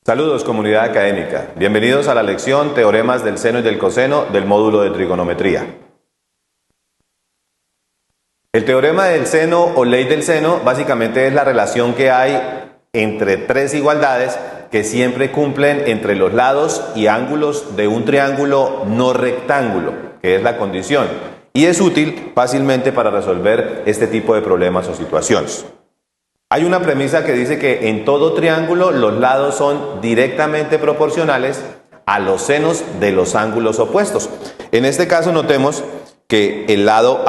Saludos, comunidad académica. Bienvenidos a la lección Teoremas del seno y del coseno del módulo de trigonometría. El teorema del seno o ley del seno básicamente es la relación que hay entre tres igualdades que siempre cumplen entre los lados y ángulos de un triángulo no rectángulo, que es la condición, y es útil fácilmente para resolver este tipo de problemas o situaciones. Hay una premisa que dice que en todo triángulo los lados son directamente proporcionales a los senos de los ángulos opuestos. En este caso notemos que el ángulo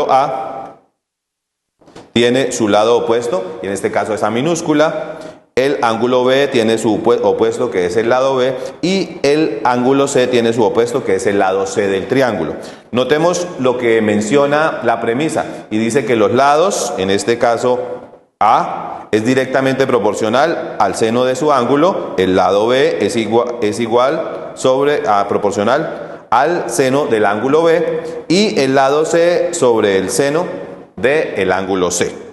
A tiene su lado opuesto, y en este caso es A minúscula. El ángulo B tiene su opuesto, que es el lado B, y el ángulo C tiene su opuesto, que es el lado C del triángulo. Notemos lo que menciona la premisa, y dice que los lados, en este caso A, es directamente proporcional al seno de su ángulo, el lado B es igual proporcional al seno del ángulo B, y el lado C sobre el seno del ángulo C.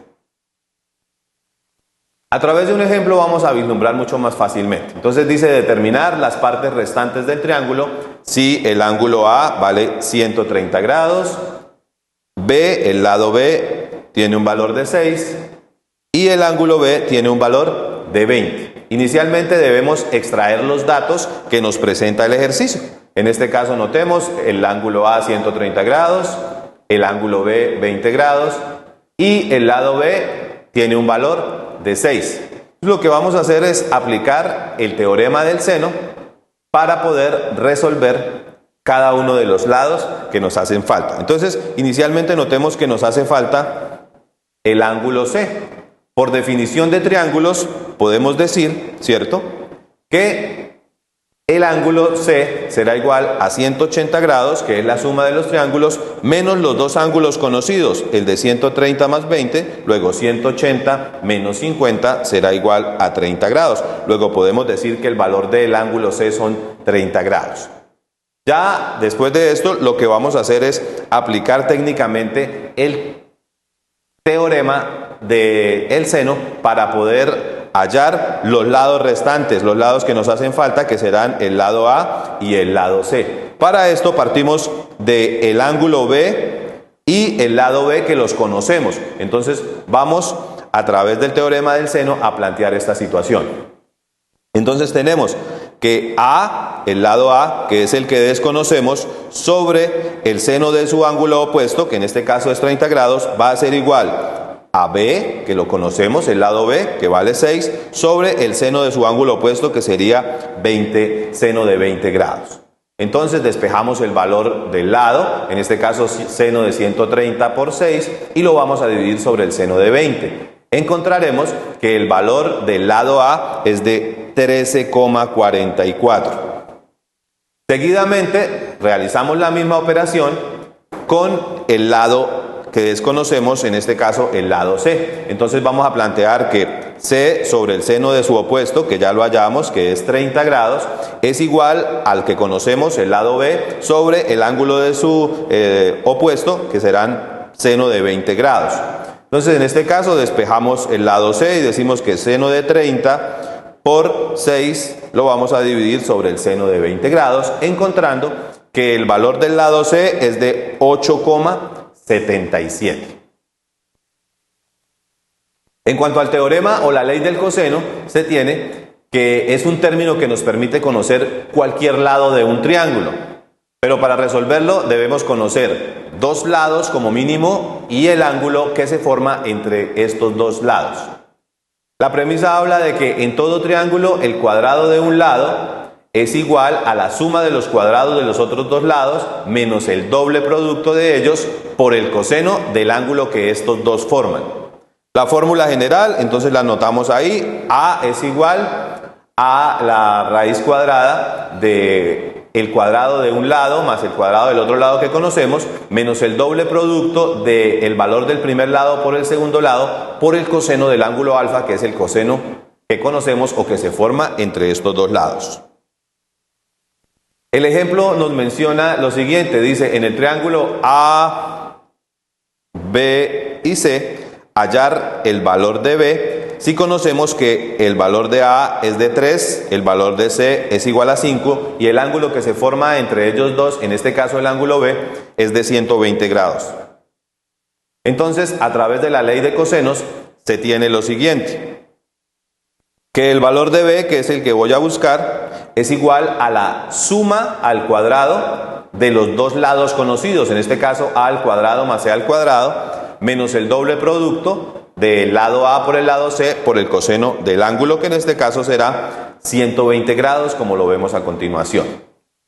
A través de un ejemplo vamos a vislumbrar mucho más fácilmente. Entonces dice determinar las partes restantes del triángulo si el ángulo A vale 130 grados, B, el lado B, tiene un valor de 6 y el ángulo B tiene un valor de 20. Inicialmente debemos extraer los datos que nos presenta el ejercicio. En este caso notemos el ángulo A 130 grados, el ángulo B 20 grados y el lado B tiene un valor de 6. Lo que vamos a hacer es aplicar el teorema del seno para poder resolver cada uno de los lados que nos hacen falta. Entonces, inicialmente notemos que nos hace falta el ángulo C. Por definición de triángulos, podemos decir, ¿cierto?, que el ángulo C será igual a 180 grados, que es la suma de los triángulos, menos los dos ángulos conocidos, el de 130 más 20, luego 180 menos 50 será igual a 30 grados. Luego podemos decir que el valor del ángulo C son 30 grados. Ya después de esto, lo que vamos a hacer es aplicar técnicamente el teorema del seno para poder hallar los lados restantes, los lados que nos hacen falta, que serán el lado A y el lado C. Para esto partimos del ángulo B y el lado B, que los conocemos. Entonces vamos a través del teorema del seno a plantear esta situación. Entonces tenemos que A, el lado A, que es el que desconocemos, sobre el seno de su ángulo opuesto, que en este caso es 30 grados, va a ser igual a B, que lo conocemos, el lado B, que vale 6, sobre el seno de su ángulo opuesto, que sería 20, seno de 20 grados. Entonces despejamos el valor del lado, en este caso seno de 130 por 6, y lo vamos a dividir sobre el seno de 20. Encontraremos que el valor del lado A es de 13,44. Seguidamente realizamos la misma operación con el lado que desconocemos, en este caso el lado C. Entonces vamos a plantear que C sobre el seno de su opuesto, que ya lo hallamos, que es 30 grados, es igual al que conocemos, el lado B, sobre el ángulo de su opuesto, que serán seno de 20 grados. Entonces en este caso despejamos el lado C y decimos que seno de 30 por 6 lo vamos a dividir sobre el seno de 20 grados, encontrando que el valor del lado C es de 8,77. En cuanto al teorema o la ley del coseno, se tiene que es un término que nos permite conocer cualquier lado de un triángulo. Pero para resolverlo debemos conocer dos lados como mínimo y el ángulo que se forma entre estos dos lados. La premisa habla de que en todo triángulo el cuadrado de un lado es igual a la suma de los cuadrados de los otros dos lados menos el doble producto de ellos por el coseno del ángulo que estos dos forman. La fórmula general, entonces la anotamos ahí. A es igual a la raíz cuadrada de el cuadrado de un lado más el cuadrado del otro lado que conocemos, menos el doble producto del valor del primer lado por el segundo lado por el coseno del ángulo alfa, que es el coseno que conocemos o que se forma entre estos dos lados. El ejemplo nos menciona lo siguiente, dice en el triángulo A, B y C, hallar el valor de B si conocemos que el valor de A es de 3, el valor de C es igual a 5 y el ángulo que se forma entre ellos dos, en este caso el ángulo B, es de 120 grados. Entonces, a través de la ley de cosenos, se tiene lo siguiente, que el valor de B, que es el que voy a buscar, es igual a la suma al cuadrado de los dos lados conocidos, en este caso A al cuadrado más C al cuadrado, menos el doble producto del lado A por el lado C por el coseno del ángulo, que en este caso será 120 grados, como lo vemos a continuación.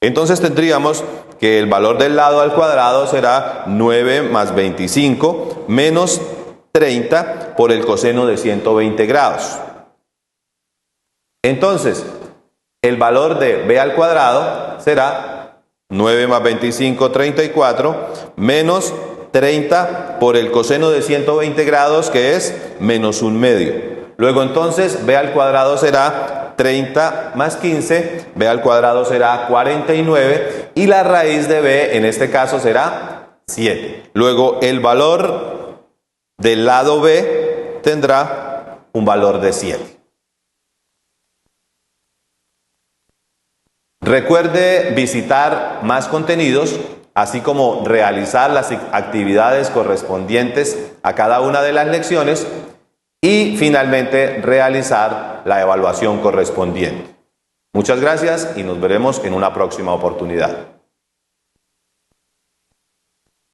Entonces tendríamos que el valor del lado al cuadrado será 9 más 25 menos 30 por el coseno de 120 grados. Entonces, el valor de B al cuadrado será 9 más 25, 34, menos 30 por el coseno de 120 grados, que es menos 1/2. Luego entonces, B al cuadrado será 30 más 15, B al cuadrado será 49, y la raíz de B en este caso será 7. Luego, el valor del lado B tendrá un valor de 7. Recuerde visitar más contenidos, así como realizar las actividades correspondientes a cada una de las lecciones y finalmente realizar la evaluación correspondiente. Muchas gracias y nos veremos en una próxima oportunidad.